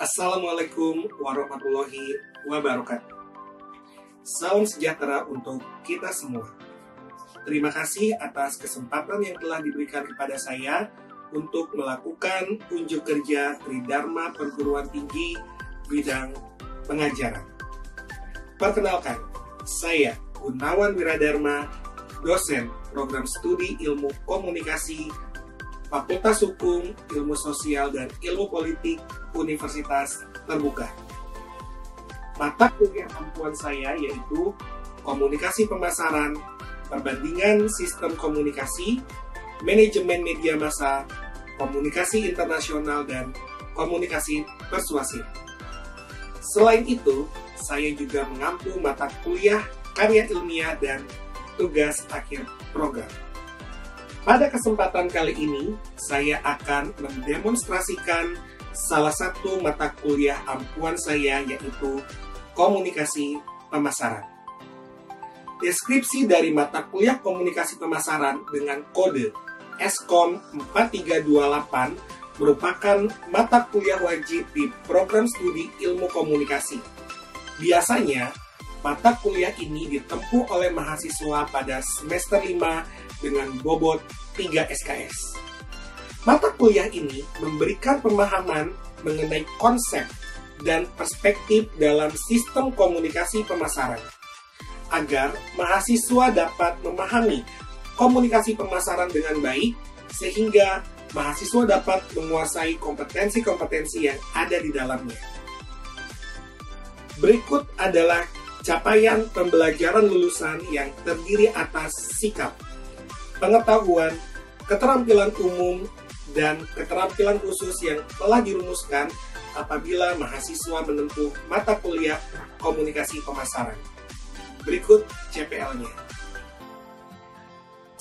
Assalamualaikum warahmatullahi wabarakatuh. Salam sejahtera untuk kita semua. Terima kasih atas kesempatan yang telah diberikan kepada saya untuk melakukan unjuk kerja Tridharma Perguruan Tinggi bidang pengajaran. Perkenalkan, saya Gunawan Wiradharma, dosen Program Studi Ilmu Komunikasi, Fakultas Hukum, Ilmu Sosial, dan Ilmu Politik Universitas Terbuka. Mata kuliah ampuan saya yaitu Komunikasi Pemasaran, Perbandingan Sistem Komunikasi, Manajemen Media Massa, Komunikasi Internasional, dan Komunikasi Persuasif. Selain itu, saya juga mengampu mata kuliah karya ilmiah dan tugas akhir program. Pada kesempatan kali ini, saya akan mendemonstrasikan salah satu mata kuliah ampuan saya, yaitu Komunikasi Pemasaran. Deskripsi dari mata kuliah Komunikasi Pemasaran dengan kode SKOM 4328 merupakan mata kuliah wajib di program studi ilmu komunikasi. Biasanya, mata kuliah ini ditempuh oleh mahasiswa pada semester 5 dengan bobot 3 SKS. Mata kuliah ini memberikan pemahaman mengenai konsep dan perspektif dalam sistem komunikasi pemasaran, agar mahasiswa dapat memahami komunikasi pemasaran dengan baik, sehingga mahasiswa dapat menguasai kompetensi-kompetensi yang ada di dalamnya. Berikut adalah capaian pembelajaran lulusan yang terdiri atas sikap, pengetahuan, keterampilan umum, dan keterampilan khusus yang telah dirumuskan apabila mahasiswa menempuh mata kuliah Komunikasi Pemasaran. Berikut CPL-nya.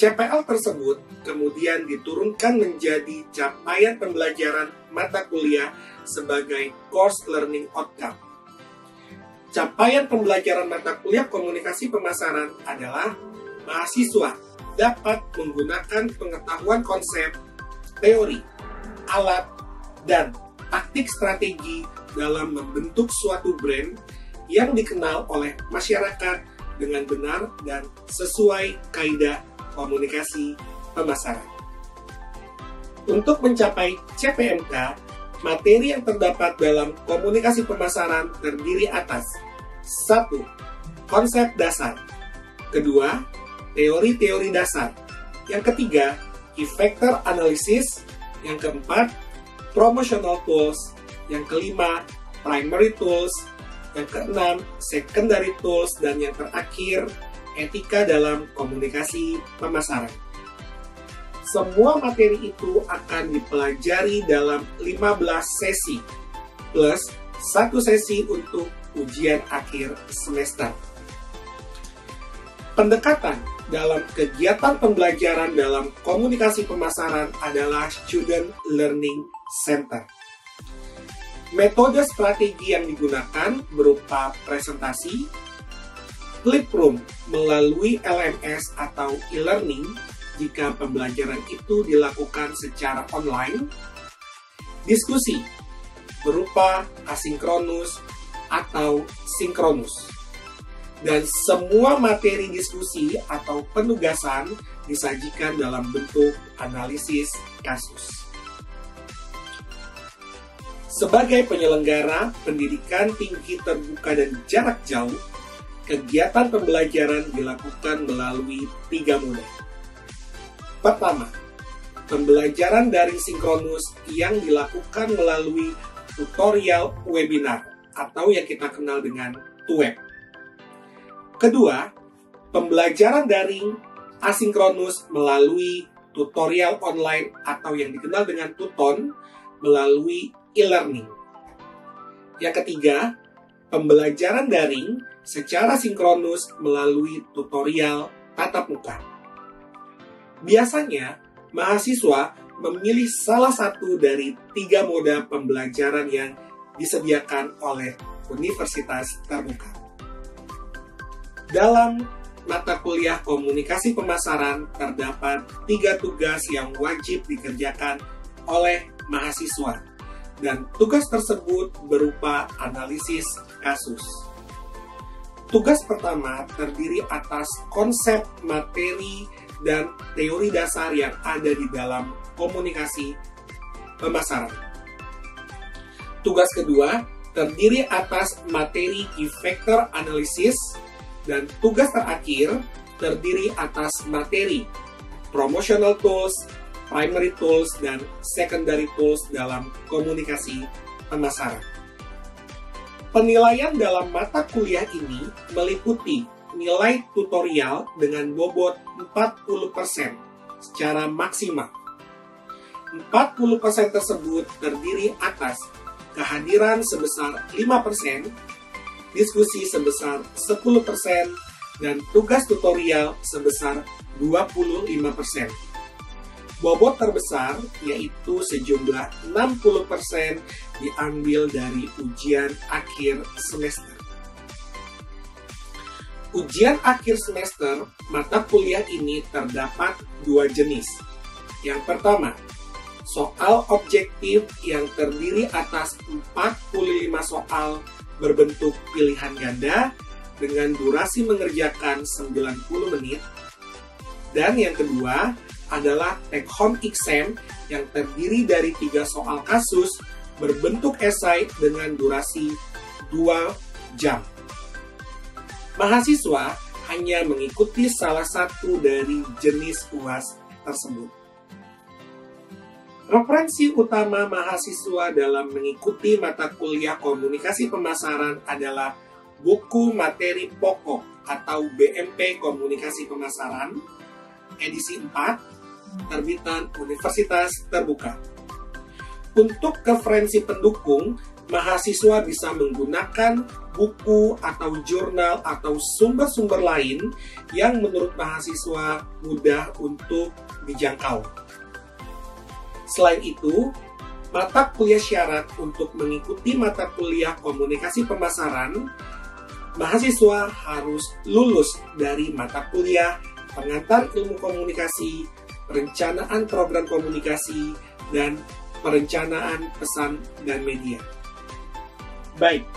CPL tersebut kemudian diturunkan menjadi capaian pembelajaran mata kuliah sebagai Course Learning Outcome. Capaian pembelajaran mata kuliah Komunikasi Pemasaran adalah mahasiswa dapat menggunakan pengetahuan konsep, teori, alat, dan taktik strategi dalam membentuk suatu brand yang dikenal oleh masyarakat dengan benar dan sesuai kaidah komunikasi pemasaran. Untuk mencapai CPMK, materi yang terdapat dalam komunikasi pemasaran terdiri atas 1. Konsep dasar. 2. Teori-teori dasar. Yang ketiga, key factor analysis. Yang keempat, promotional tools. Yang kelima, primary tools. Yang keenam, secondary tools. Dan yang terakhir, etika dalam komunikasi pemasaran. Semua materi itu akan dipelajari dalam 15 sesi, plus 1 sesi untuk ujian akhir semester. Pendekatan dalam kegiatan pembelajaran dalam komunikasi pemasaran adalah Student Learning Center. Metode strategi yang digunakan berupa presentasi, fliproom melalui LMS atau e-learning jika pembelajaran itu dilakukan secara online, diskusi berupa asinkronus atau sinkronus. Dan semua materi diskusi atau penugasan disajikan dalam bentuk analisis kasus. Sebagai penyelenggara pendidikan tinggi terbuka dan jarak jauh, kegiatan pembelajaran dilakukan melalui 3 moda. Pertama, pembelajaran daring sinkronus yang dilakukan melalui tutorial webinar atau yang kita kenal dengan TUWEB. Kedua, pembelajaran daring asinkronus melalui tutorial online atau yang dikenal dengan Tuton melalui e-learning. Yang ketiga, pembelajaran daring secara sinkronus melalui tutorial tatap muka. Biasanya, mahasiswa memilih salah satu dari 3 moda pembelajaran yang disediakan oleh Universitas Terbuka. Dalam mata kuliah Komunikasi Pemasaran terdapat 3 tugas yang wajib dikerjakan oleh mahasiswa dan tugas tersebut berupa analisis kasus. Tugas pertama terdiri atas konsep, materi, dan teori dasar yang ada di dalam komunikasi pemasaran. Tugas kedua terdiri atas materi key factor analysis, dan tugas terakhir terdiri atas materi promotional tools, primary tools, dan secondary tools dalam komunikasi pemasaran. Penilaian dalam mata kuliah ini meliputi nilai tutorial dengan bobot 40% secara maksimal. 40% tersebut terdiri atas kehadiran sebesar 5%, diskusi sebesar 10%, dan tugas tutorial sebesar 25%. Bobot terbesar yaitu sejumlah 60% diambil dari ujian akhir semester. Ujian akhir semester mata kuliah ini terdapat dua jenis. Yang pertama, soal objektif yang terdiri atas 45 soal berbentuk pilihan ganda dengan durasi mengerjakan 90 menit. Dan yang kedua adalah take home exam yang terdiri dari 3 soal kasus berbentuk esai dengan durasi 2 jam. Mahasiswa hanya mengikuti salah satu dari jenis UAS tersebut. Referensi utama mahasiswa dalam mengikuti mata kuliah komunikasi pemasaran adalah buku materi pokok atau BMP Komunikasi Pemasaran, edisi 4, terbitan Universitas Terbuka. Untuk referensi pendukung, mahasiswa bisa menggunakan buku atau jurnal atau sumber-sumber lain yang menurut mahasiswa mudah untuk dijangkau. Selain itu, mata kuliah syarat untuk mengikuti mata kuliah komunikasi pemasaran, mahasiswa harus lulus dari mata kuliah pengantar ilmu komunikasi, perencanaan program komunikasi, dan perencanaan pesan dan media. Baik,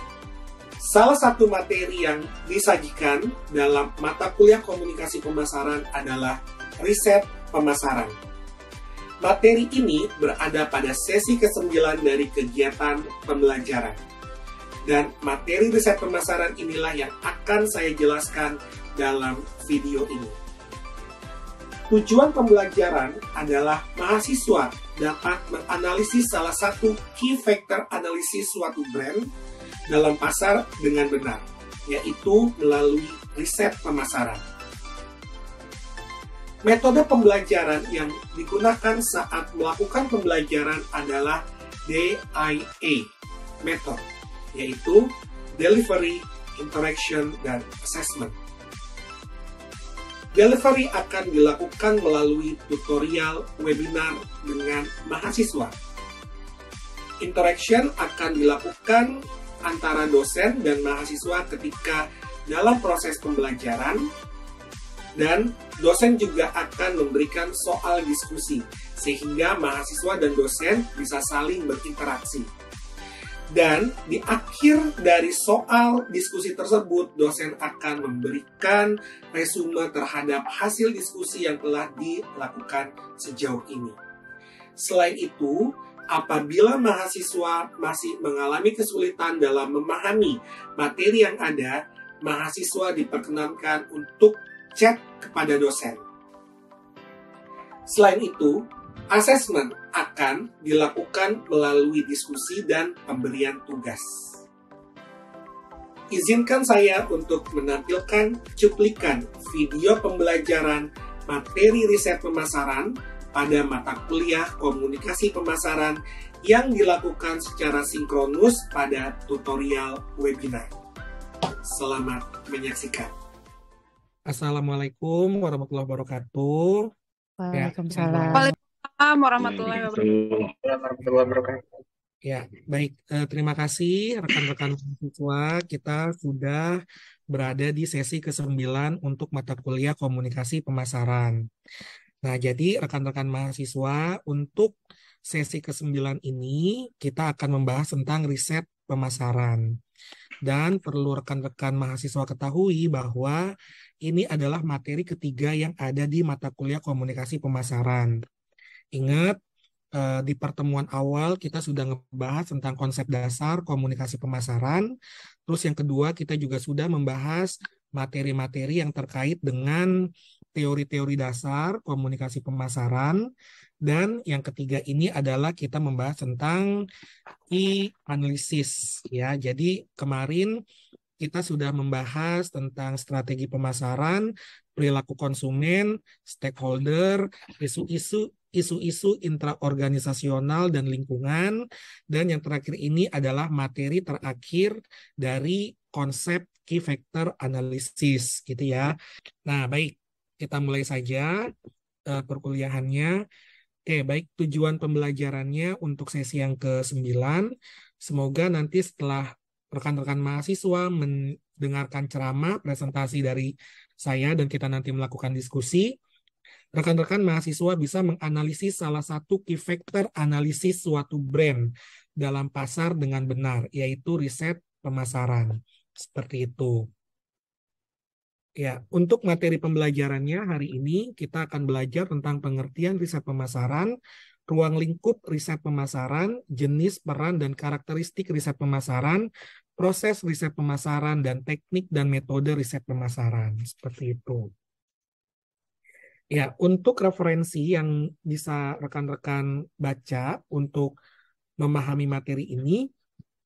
salah satu materi yang disajikan dalam mata kuliah komunikasi pemasaran adalah riset pemasaran. Materi ini berada pada sesi ke-9 dari kegiatan pembelajaran. Dan materi riset pemasaran inilah yang akan saya jelaskan dalam video ini. Tujuan pembelajaran adalah mahasiswa dapat menganalisis salah satu key factor analisis suatu brand dalam pasar dengan benar, yaitu melalui riset pemasaran. Metode pembelajaran yang digunakan saat melakukan pembelajaran adalah DIA method, yaitu Delivery, Interaction, dan Assessment. Delivery akan dilakukan melalui tutorial webinar dengan mahasiswa. Interaction akan dilakukan antara dosen dan mahasiswa ketika dalam proses pembelajaran, dan dosen juga akan memberikan soal diskusi sehingga mahasiswa dan dosen bisa saling berinteraksi. Dan di akhir dari soal diskusi tersebut, dosen akan memberikan resume terhadap hasil diskusi yang telah dilakukan sejauh ini. Selain itu, apabila mahasiswa masih mengalami kesulitan dalam memahami materi yang ada, mahasiswa diperkenankan untuk chat kepada dosen. Selain itu, asesmen akan dilakukan melalui diskusi dan pemberian tugas. Izinkan saya untuk menampilkan cuplikan video pembelajaran materi riset pemasaran pada mata kuliah komunikasi pemasaran yang dilakukan secara sinkronus pada tutorial webinar. Selamat menyaksikan. Assalamualaikum warahmatullahi wabarakatuh. Waalaikumsalam. Waalaikumsalam warahmatullahi wabarakatuh. Ya, baik. Terima kasih rekan-rekan mahasiswa. Kita sudah berada di sesi ke-9 untuk mata kuliah komunikasi pemasaran. Nah, jadi rekan-rekan mahasiswa, untuk sesi ke-9 ini kita akan membahas tentang riset pemasaran. Dan perlu rekan-rekan mahasiswa ketahui bahwa ini adalah materi ketiga yang ada di mata kuliah komunikasi pemasaran. Ingat, di pertemuan awal kita sudah ngebahas tentang konsep dasar komunikasi pemasaran. Terus yang kedua kita juga sudah membahas materi-materi yang terkait dengan teori-teori dasar komunikasi pemasaran. Dan yang ketiga ini adalah kita membahas tentang e-analisis ya. Jadi kemarin kita sudah membahas tentang strategi pemasaran, perilaku konsumen, stakeholder, isu-isu intraorganisasional dan lingkungan, dan yang terakhir ini adalah materi terakhir dari konsep key factor analysis gitu ya. Nah, baik, kita mulai saja perkuliahannya. Oke, baik, tujuan pembelajarannya untuk sesi yang ke-9. Semoga nanti setelah rekan-rekan mahasiswa mendengarkan ceramah, presentasi dari saya, dan kita nanti melakukan diskusi, rekan-rekan mahasiswa bisa menganalisis salah satu key factor analisis suatu brand dalam pasar dengan benar, yaitu riset pemasaran. Seperti itu. Ya, untuk materi pembelajarannya hari ini kita akan belajar tentang pengertian riset pemasaran, ruang lingkup riset pemasaran, jenis, peran, dan karakteristik riset pemasaran, proses riset pemasaran, dan teknik dan metode riset pemasaran. Seperti itu. Ya, untuk referensi yang bisa rekan-rekan baca untuk memahami materi ini,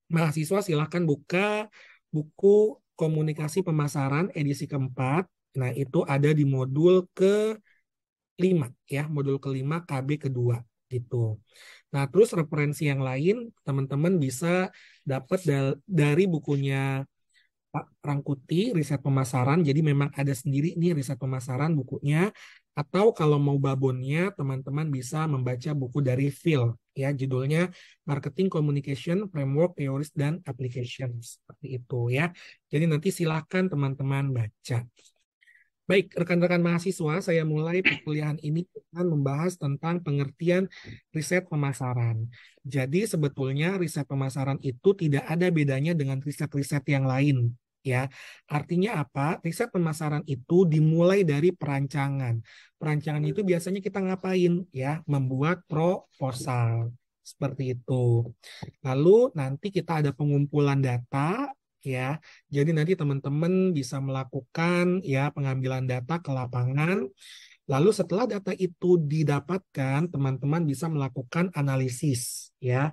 mahasiswa silahkan buka buku Komunikasi Pemasaran edisi keempat. Nah, itu ada di modul ke-5 ya, modul ke-5 KB kedua gitu. Nah, terus referensi yang lain teman-teman bisa dapat dari bukunya Pak Rangkuti, riset pemasaran. Jadi memang ada sendiri nih riset pemasaran bukunya. Atau kalau mau babonnya, teman-teman bisa membaca buku dari Phil. Ya, judulnya Marketing Communication Framework Theories dan Applications. Seperti itu ya. Jadi nanti silahkan teman-teman baca. Baik, rekan-rekan mahasiswa, saya mulai perkuliahan ini dengan membahas tentang pengertian riset pemasaran. Jadi sebetulnya riset pemasaran itu tidak ada bedanya dengan riset-riset yang lain. Ya, artinya apa? Riset pemasaran itu dimulai dari perancangan. Perancangan itu biasanya kita ngapain? Ya, membuat proposal. Seperti itu. Lalu nanti kita ada pengumpulan data, ya. Jadi nanti teman-teman bisa melakukan ya pengambilan data ke lapangan. Lalu setelah data itu didapatkan, teman-teman bisa melakukan analisis ya.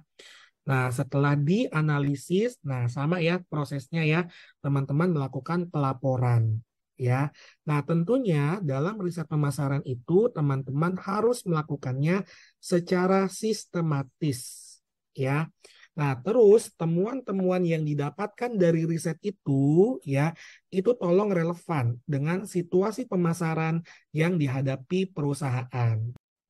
Nah, setelah dianalisis, nah sama ya prosesnya ya, teman-teman melakukan pelaporan ya. Nah, tentunya dalam riset pemasaran itu teman-teman harus melakukannya secara sistematis ya. Nah, terus temuan-temuan yang didapatkan dari riset itu ya, itu tolong relevan dengan situasi pemasaran yang dihadapi perusahaan.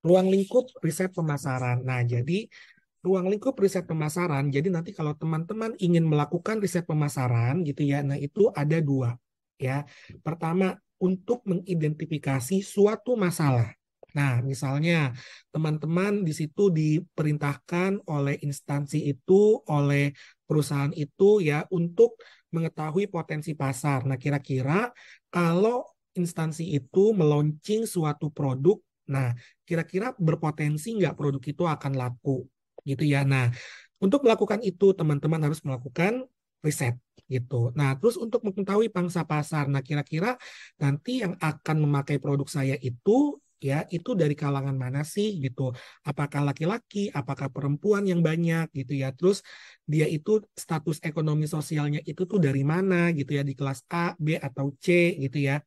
Ruang lingkup riset pemasaran. Nah, jadi ruang lingkup riset pemasaran, jadi nanti kalau teman-teman ingin melakukan riset pemasaran gitu ya, nah itu ada dua ya. Pertama, untuk mengidentifikasi suatu masalah. Nah, misalnya teman-teman di situ diperintahkan oleh instansi itu, oleh perusahaan itu ya untuk mengetahui potensi pasar. Nah, kira-kira kalau instansi itu meluncing suatu produk, nah kira-kira berpotensi nggak produk itu akan laku gitu ya. Nah, untuk melakukan itu teman-teman harus melakukan riset gitu. Nah, terus untuk mengetahui pangsa pasar, nah kira-kira nanti yang akan memakai produk saya itu ya itu dari kalangan mana sih gitu. Apakah laki-laki, apakah perempuan yang banyak gitu ya. Terus dia itu status ekonomi sosialnya itu tuh dari mana gitu ya, di kelas A, B atau C gitu ya.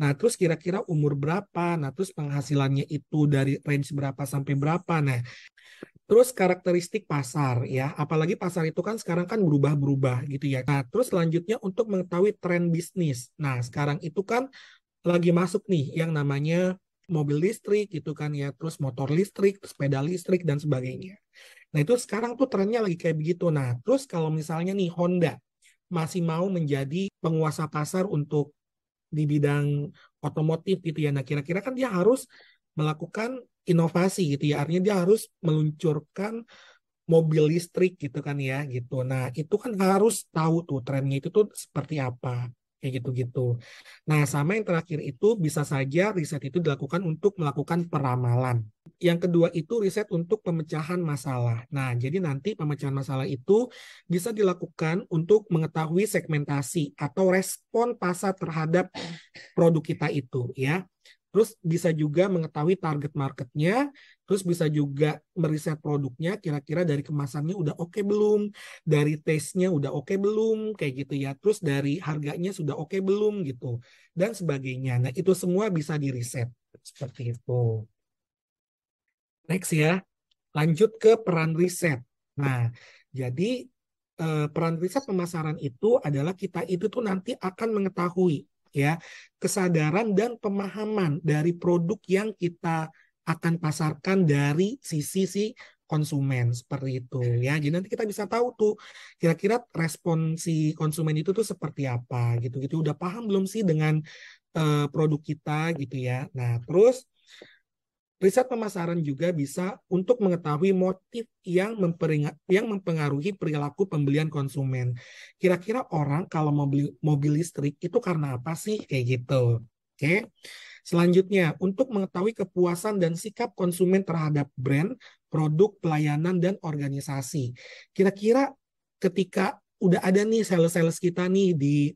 Nah, terus kira-kira umur berapa? Nah, terus penghasilannya itu dari range berapa sampai berapa? Nah, terus karakteristik pasar ya, apalagi pasar itu kan sekarang kan berubah-berubah gitu ya. Nah, terus selanjutnya untuk mengetahui tren bisnis. Nah, sekarang itu kan lagi masuk nih yang namanya mobil listrik gitu kan ya, terus motor listrik, sepeda listrik dan sebagainya. Nah, itu sekarang tuh trennya lagi kayak begitu. Nah, terus kalau misalnya nih Honda masih mau menjadi penguasa pasar untuk di bidang otomotif gitu ya. Nah, kira-kira kan dia harus melakukan inovasi gitu ya. Artinya dia harus meluncurkan mobil listrik gitu kan ya gitu. Nah, itu kan harus tahu tuh trennya itu tuh seperti apa. Kayak gitu-gitu. Nah, sama yang terakhir itu bisa saja riset itu dilakukan untuk melakukan peramalan. Yang kedua itu riset untuk pemecahan masalah. Nah, jadi nanti pemecahan masalah itu bisa dilakukan untuk mengetahui segmentasi atau respon pasar terhadap produk kita itu ya. Terus bisa juga mengetahui target marketnya, terus bisa juga meriset produknya, kira-kira dari kemasannya udah oke belum, dari taste-nya udah oke belum, kayak gitu ya. Terus dari harganya sudah oke belum gitu, dan sebagainya. Nah itu semua bisa diriset seperti itu. Next ya, lanjut ke peran riset. Nah, jadi peran riset pemasaran itu adalah kita itu tuh nanti akan mengetahui ya kesadaran dan pemahaman dari produk yang kita akan pasarkan dari sisi si konsumen seperti itu ya. Jadi nanti kita bisa tahu tuh kira-kira respon si konsumen itu tuh seperti apa gitu-gitu. Udah paham belum sih dengan produk kita gitu ya. Nah, terus riset pemasaran juga bisa untuk mengetahui motif yang mempengaruhi perilaku pembelian konsumen. Kira-kira orang kalau mau beli mobil listrik itu karena apa sih? Kayak gitu. Oke. Selanjutnya, untuk mengetahui kepuasan dan sikap konsumen terhadap brand, produk, pelayanan, dan organisasi. Kira-kira ketika udah ada nih sales-sales kita nih di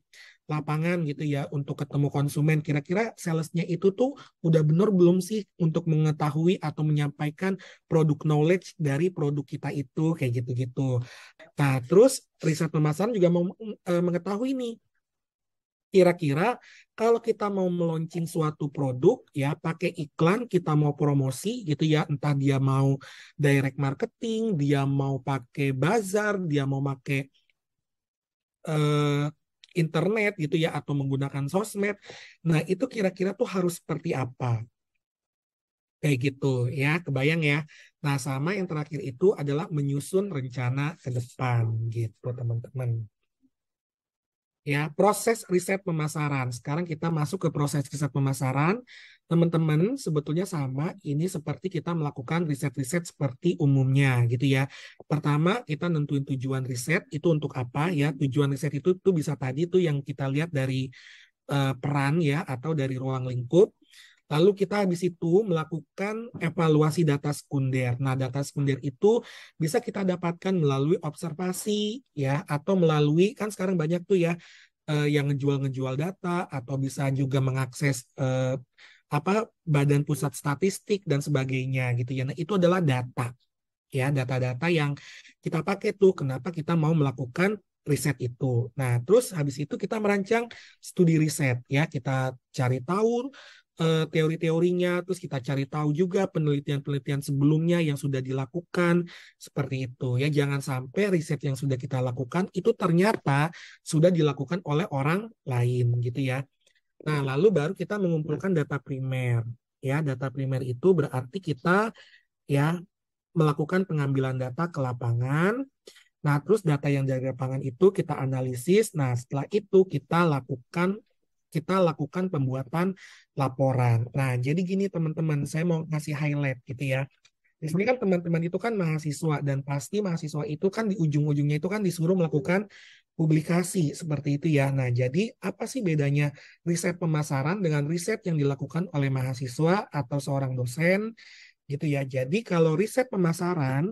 lapangan gitu ya untuk ketemu konsumen, kira-kira salesnya itu tuh udah benar belum sih untuk mengetahui atau menyampaikan produk knowledge dari produk kita itu kayak gitu-gitu. Nah, terus riset pemasaran juga mau mengetahui nih kira-kira kalau kita mau meluncing suatu produk ya pakai iklan, kita mau promosi gitu ya, entah dia mau direct marketing, dia mau pakai bazar, dia mau pakai eh, internet gitu ya atau menggunakan sosmed. Nah, itu kira-kira tuh harus seperti apa? Kayak gitu ya, kebayang ya. Nah, sama yang terakhir itu adalah menyusun rencana ke depan gitu, teman-teman. Ya, proses riset pemasaran. Sekarang kita masuk ke proses riset pemasaran. Teman-teman, sebetulnya sama, ini seperti kita melakukan riset-riset seperti umumnya gitu ya. Pertama, kita nentuin tujuan riset itu untuk apa ya. Tujuan riset itu tuh bisa tadi tuh yang kita lihat dari peran ya atau dari ruang lingkup. Lalu kita habis itu melakukan evaluasi data sekunder. Nah, data sekunder itu bisa kita dapatkan melalui observasi ya atau melalui kan sekarang banyak tuh ya yang ngejual-ngejual data atau bisa juga mengakses apa Badan Pusat Statistik dan sebagainya gitu ya. Nah, itu adalah data ya, data-data yang kita pakai tuh kenapa kita mau melakukan riset itu. Nah, terus habis itu kita merancang studi riset ya, kita cari tahu teori-teorinya, terus kita cari tahu juga penelitian-penelitian sebelumnya yang sudah dilakukan seperti itu ya. Jangan sampai riset yang sudah kita lakukan itu ternyata sudah dilakukan oleh orang lain gitu ya. Nah, lalu baru kita mengumpulkan data primer. Ya, data primer itu berarti kita ya melakukan pengambilan data ke lapangan. Nah, terus data yang dari lapangan itu kita analisis. Nah, setelah itu kita lakukan pembuatan laporan. Nah, jadi gini teman-teman, saya mau kasih highlight gitu ya. Di sini kan teman-teman itu kan mahasiswa dan pasti mahasiswa itu kan di ujung-ujungnya itu kan disuruh melakukan publikasi seperti itu ya. Nah, jadi apa sih bedanya riset pemasaran dengan riset yang dilakukan oleh mahasiswa atau seorang dosen gitu ya. Jadi kalau riset pemasaran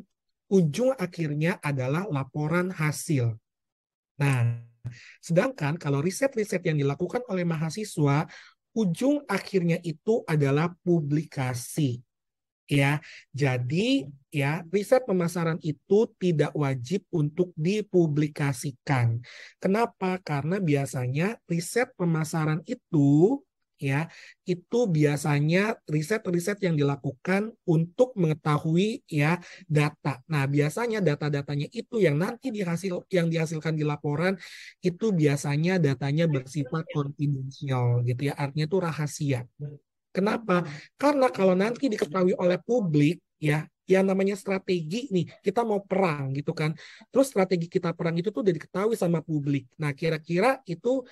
ujung akhirnya adalah laporan hasil. Nah, sedangkan kalau riset-riset yang dilakukan oleh mahasiswa, ujung akhirnya itu adalah publikasi. Ya, jadi ya riset pemasaran itu tidak wajib untuk dipublikasikan. Kenapa? Karena biasanya riset pemasaran itu ya itu biasanya riset-riset yang dilakukan untuk mengetahui ya data. Nah, biasanya data-datanya itu yang dihasilkan di laporan itu biasanya datanya bersifat konfidensial gitu ya. Artinya itu rahasia. Kenapa? Karena kalau nanti diketahui oleh publik, ya, yang namanya strategi nih, kita mau perang gitu kan. Terus strategi kita perang itu tuh udah diketahui sama publik. Nah, kira-kira itu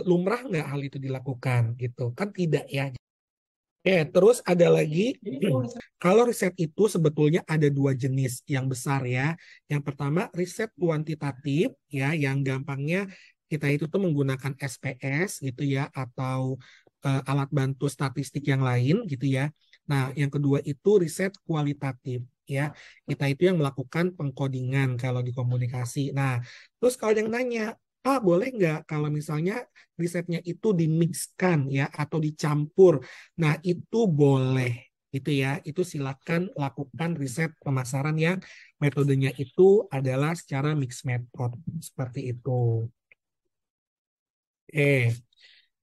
lumrah nggak hal itu dilakukan gitu? Kan tidak ya. Terus ada lagi, kalau riset itu sebetulnya ada dua jenis yang besar ya. Yang pertama riset kuantitatif ya, yang gampangnya kita itu tuh menggunakan SPS gitu ya, atau alat bantu statistik yang lain gitu ya. Nah, yang kedua itu riset kualitatif ya. Kita itu yang melakukan pengkodingan kalau di komunikasi. Nah, terus kalau yang nanya, boleh nggak kalau misalnya risetnya itu dimixkan ya atau dicampur? Nah, itu boleh. Itu ya, itu silakan lakukan riset pemasaran yang metodenya itu adalah secara mixed method. Seperti itu.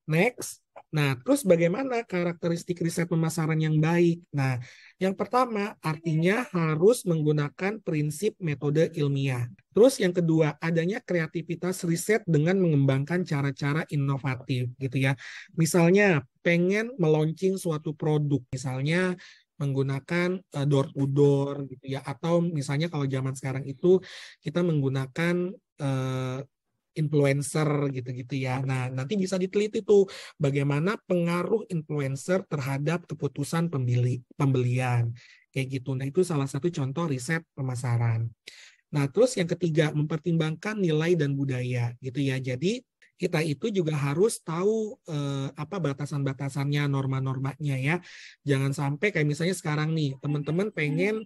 Next. Nah, terus bagaimana karakteristik riset pemasaran yang baik? Nah, yang pertama artinya harus menggunakan prinsip metode ilmiah. Terus yang kedua, adanya kreativitas riset dengan mengembangkan cara-cara inovatif gitu ya. Misalnya pengen meluncing suatu produk, misalnya menggunakan door to door gitu ya, atau misalnya kalau zaman sekarang itu kita menggunakan influencer gitu-gitu ya. Nah, nanti bisa diteliti tuh bagaimana pengaruh influencer terhadap keputusan pembelian. Kayak gitu. Nah, itu salah satu contoh riset pemasaran. Nah, terus yang ketiga, mempertimbangkan nilai dan budaya gitu ya. Jadi, kita itu juga harus tahu apa batasan-batasannya, norma-normanya ya. Jangan sampai kayak misalnya sekarang nih, teman-teman pengen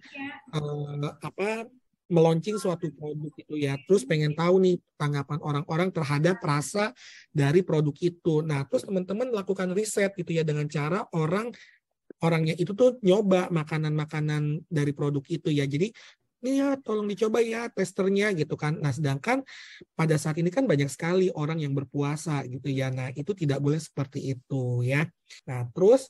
apa meluncing suatu produk itu ya, terus pengen tahu nih tanggapan orang-orang terhadap rasa dari produk itu. Nah, terus teman-teman lakukan riset gitu ya dengan cara orangnya itu tuh nyoba makanan-makanan dari produk itu ya. Jadi ini ya tolong dicoba ya testernya gitu kan. Nah, sedangkan pada saat ini kan banyak sekali orang yang berpuasa gitu ya. Nah, itu tidak boleh seperti itu ya. Nah, terus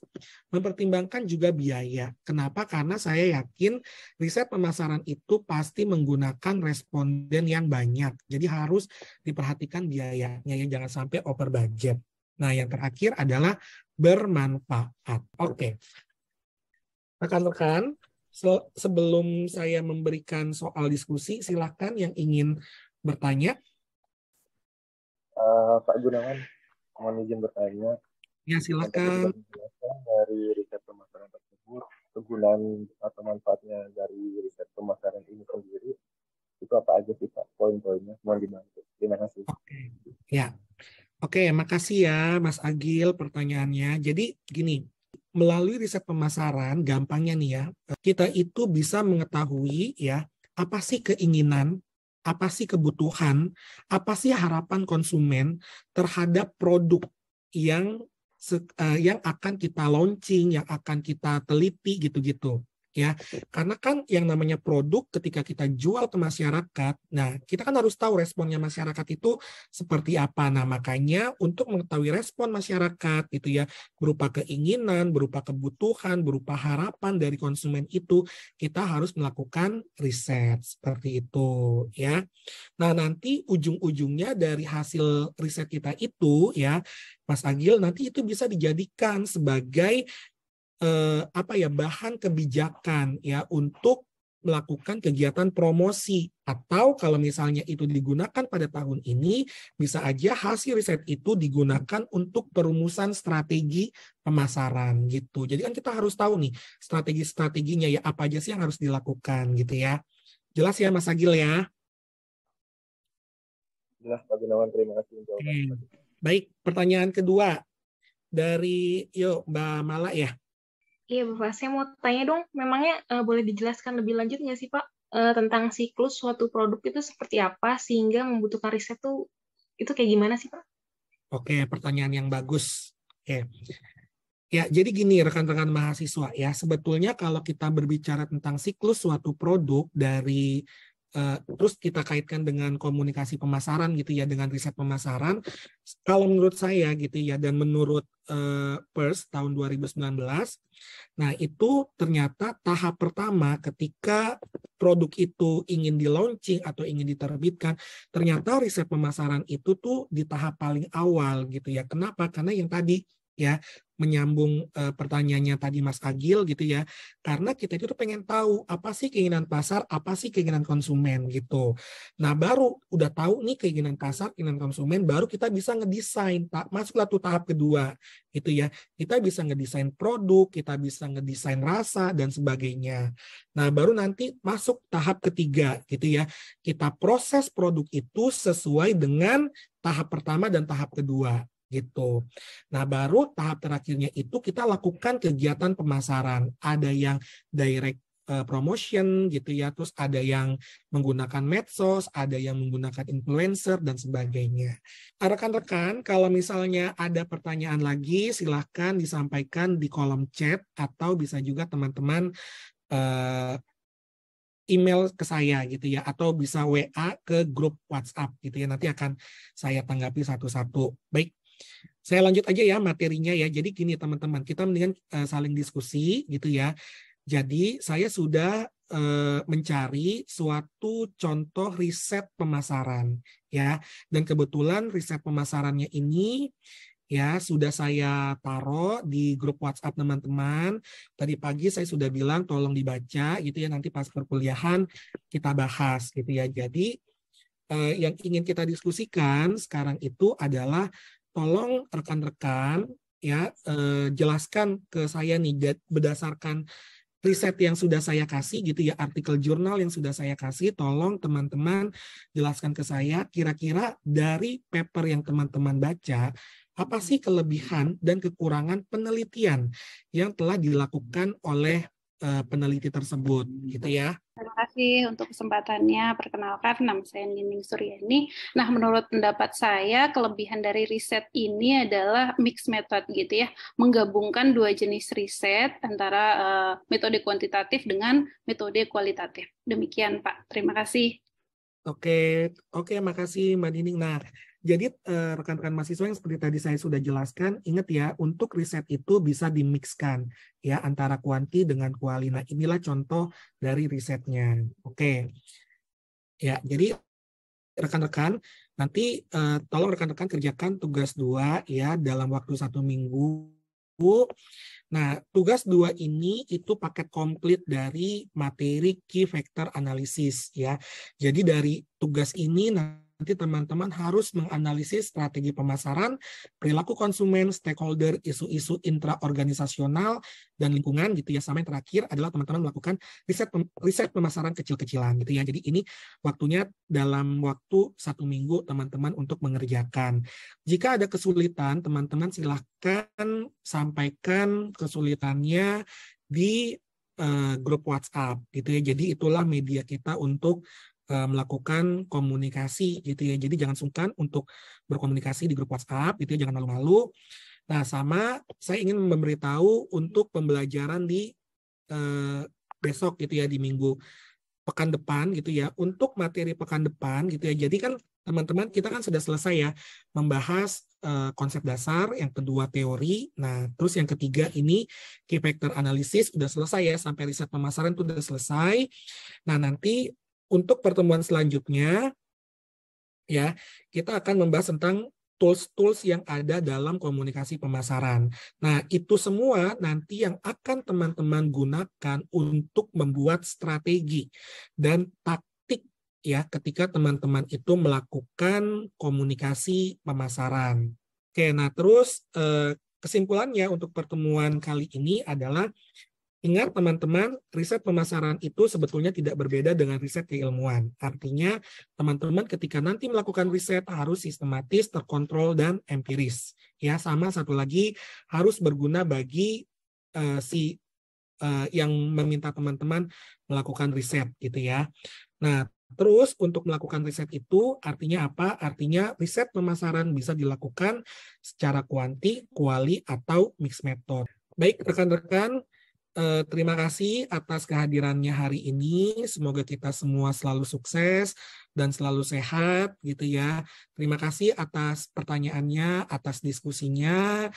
mempertimbangkan juga biaya. Kenapa? Karena saya yakin riset pemasaran itu pasti menggunakan responden yang banyak. Jadi harus diperhatikan biayanya ya, jangan sampai over budget. Nah, yang terakhir adalah bermanfaat. Oke. Rekan-rekan, sebelum saya memberikan soal diskusi, silakan yang ingin bertanya. Pak Gunawan, mohon izin bertanya. Ya, silakan. Dari riset pemasaran tersebut, kegunaan atau manfaatnya dari riset pemasaran ini sendiri, itu apa aja sih Pak poin-poinnya? Mohon dibantu. Terima kasih. Oke, makasih ya Mas Agil pertanyaannya. Jadi gini, melalui riset pemasaran, gampangnya nih ya, kita itu bisa mengetahui ya, apa sih keinginan, apa sih kebutuhan, apa sih harapan konsumen terhadap produk yang akan kita launching, yang akan kita teliti gitu-gitu. Ya, karena kan yang namanya produk ketika kita jual ke masyarakat, nah kita kan harus tahu responnya masyarakat itu seperti apa. Nah, makanya untuk mengetahui respon masyarakat itu ya, berupa keinginan, berupa kebutuhan, berupa harapan dari konsumen itu, kita harus melakukan riset seperti itu ya. Nah, nanti ujung-ujungnya dari hasil riset kita itu ya, Mas Agil, nanti itu bisa dijadikan sebagai bahan kebijakan ya untuk melakukan kegiatan promosi, atau kalau misalnya itu digunakan pada tahun ini, bisa aja hasil riset itu digunakan untuk perumusan strategi pemasaran gitu. Jadi kan kita harus tahu nih strategi-strateginya ya, apa aja sih yang harus dilakukan gitu ya. Jelas ya Mas Agil ya? Jelas Pak Gunawan, terima kasih jawabannya. Baik, pertanyaan kedua dari Mbak Mala ya. Iya Bapak, saya mau tanya dong, memangnya boleh dijelaskan lebih lanjut nggak sih Pak tentang siklus suatu produk itu seperti apa sehingga membutuhkan riset itu kayak gimana sih Pak? Oke, pertanyaan yang bagus. Oke. Ya, jadi gini rekan-rekan mahasiswa ya, sebetulnya kalau kita berbicara tentang siklus suatu produk dari terus kita kaitkan dengan komunikasi pemasaran gitu ya, dengan riset pemasaran, kalau menurut saya gitu ya, dan menurut PERS tahun 2019, nah itu ternyata tahap pertama ketika produk itu ingin di-launching atau ingin diterbitkan, ternyata riset pemasaran itu tuh di tahap paling awal gitu ya. Kenapa? Karena yang tadi ya, menyambung pertanyaannya tadi Mas Agil gitu ya. Karena kita itu pengen tahu apa sih keinginan pasar, apa sih keinginan konsumen gitu. Nah, baru udah tahu nih keinginan pasar, keinginan konsumen, baru kita bisa ngedesain. Masuklah tuh tahap kedua gitu ya. Kita bisa ngedesain produk, kita bisa ngedesain rasa dan sebagainya. Nah, baru nanti masuk tahap ketiga gitu ya. Kita proses produk itu sesuai dengan tahap pertama dan tahap kedua gitu. Nah, baru tahap terakhirnya itu kita lakukan kegiatan pemasaran. Ada yang direct promotion gitu ya, terus ada yang menggunakan medsos, ada yang menggunakan influencer dan sebagainya. Rekan-rekan, kalau misalnya ada pertanyaan lagi, silahkan disampaikan di kolom chat atau bisa juga teman-teman email ke saya gitu ya, atau bisa WA ke grup WhatsApp gitu ya. Nanti akan saya tanggapi satu-satu. Baik. Saya lanjut aja ya materinya ya. Jadi gini teman-teman, kita mendingan saling diskusi gitu ya. Jadi saya sudah mencari suatu contoh riset pemasaran ya. Dan kebetulan riset pemasarannya ini ya sudah saya taruh di grup WhatsApp teman-teman. Tadi pagi saya sudah bilang tolong dibaca gitu ya, nanti pas perkuliahan kita bahas gitu ya. Jadi yang ingin kita diskusikan sekarang itu adalah tolong rekan-rekan ya jelaskan ke saya nih berdasarkan riset yang sudah saya kasih gitu ya, artikel jurnal yang sudah saya kasih, tolong teman-teman jelaskan ke saya kira-kira dari paper yang teman-teman baca apa sih kelebihan dan kekurangan penelitian yang telah dilakukan oleh peneliti tersebut gitu ya. Terima kasih untuk kesempatannya. Perkenalkan, nama saya Nining Suryani. Nah, menurut pendapat saya, kelebihan dari riset ini adalah mixed method gitu ya, menggabungkan dua jenis riset antara metode kuantitatif dengan metode kualitatif. Demikian, Pak. Terima kasih. Oke, makasih Mbak Nining. Nah, jadi rekan-rekan mahasiswa yang seperti tadi saya sudah jelaskan, ingat ya, untuk riset itu bisa dimixkan ya antara kuanti dengan kuali. Nah, inilah contoh dari risetnya. Oke. Ya, jadi rekan-rekan nanti tolong rekan-rekan kerjakan tugas 2 ya dalam waktu 1 minggu. Nah, tugas 2 ini itu paket komplit dari materi key factor analysis ya. Jadi dari tugas ini nanti teman-teman harus menganalisis strategi pemasaran, perilaku konsumen, stakeholder, isu-isu intraorganisasional dan lingkungan gitu ya. Sama yang terakhir adalah teman-teman melakukan riset pemasaran kecil-kecilan gitu ya. Jadi ini waktunya dalam waktu 1 minggu teman-teman untuk mengerjakan. Jika ada kesulitan, teman-teman silahkan sampaikan kesulitannya di grup WhatsApp gitu ya. Jadi itulah media kita untuk melakukan komunikasi gitu ya. Jadi jangan sungkan untuk berkomunikasi di grup WhatsApp gitu ya, jangan malu-malu. Nah, sama saya ingin memberitahu untuk pembelajaran di besok gitu ya, di minggu pekan depan gitu ya. Untuk materi pekan depan gitu ya. Jadi kan teman-teman kita kan sudah selesai ya membahas konsep dasar, yang kedua teori. Nah, terus yang ketiga ini key factor analysis udah selesai ya, sampai riset pemasaran itu udah selesai. Nah, nanti untuk pertemuan selanjutnya ya, kita akan membahas tentang tools-tools yang ada dalam komunikasi pemasaran. Nah, itu semua nanti yang akan teman-teman gunakan untuk membuat strategi dan taktik ya ketika teman-teman itu melakukan komunikasi pemasaran. Oke, nah terus kesimpulannya untuk pertemuan kali ini adalah ingat teman-teman, riset pemasaran itu sebetulnya tidak berbeda dengan riset keilmuan. Artinya, teman-teman ketika nanti melakukan riset harus sistematis, terkontrol, dan empiris. Ya, sama satu lagi harus berguna bagi yang meminta teman-teman melakukan riset gitu ya. Nah, terus untuk melakukan riset itu artinya apa? Artinya riset pemasaran bisa dilakukan secara kuanti, kuali, atau mixed method. Baik, rekan-rekan, terima kasih atas kehadirannya hari ini. Semoga kita semua selalu sukses dan selalu sehat gitu ya. Terima kasih atas pertanyaannya, atas diskusinya.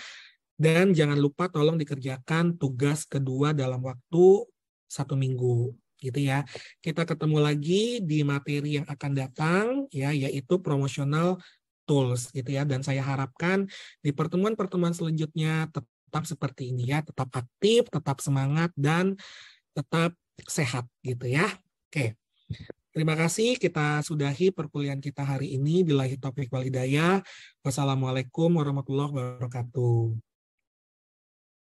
Dan jangan lupa tolong dikerjakan tugas kedua dalam waktu 1 minggu gitu ya. Kita ketemu lagi di materi yang akan datang ya, yaitu promotional tools gitu ya. Dan saya harapkan di pertemuan-pertemuan selanjutnya tetap seperti ini ya, tetap aktif, tetap semangat, dan tetap sehat gitu ya. Oke. Terima kasih, kita sudahi perkuliahan kita hari ini. Billahi taufiq wal hidayah. Wassalamualaikum warahmatullahi wabarakatuh.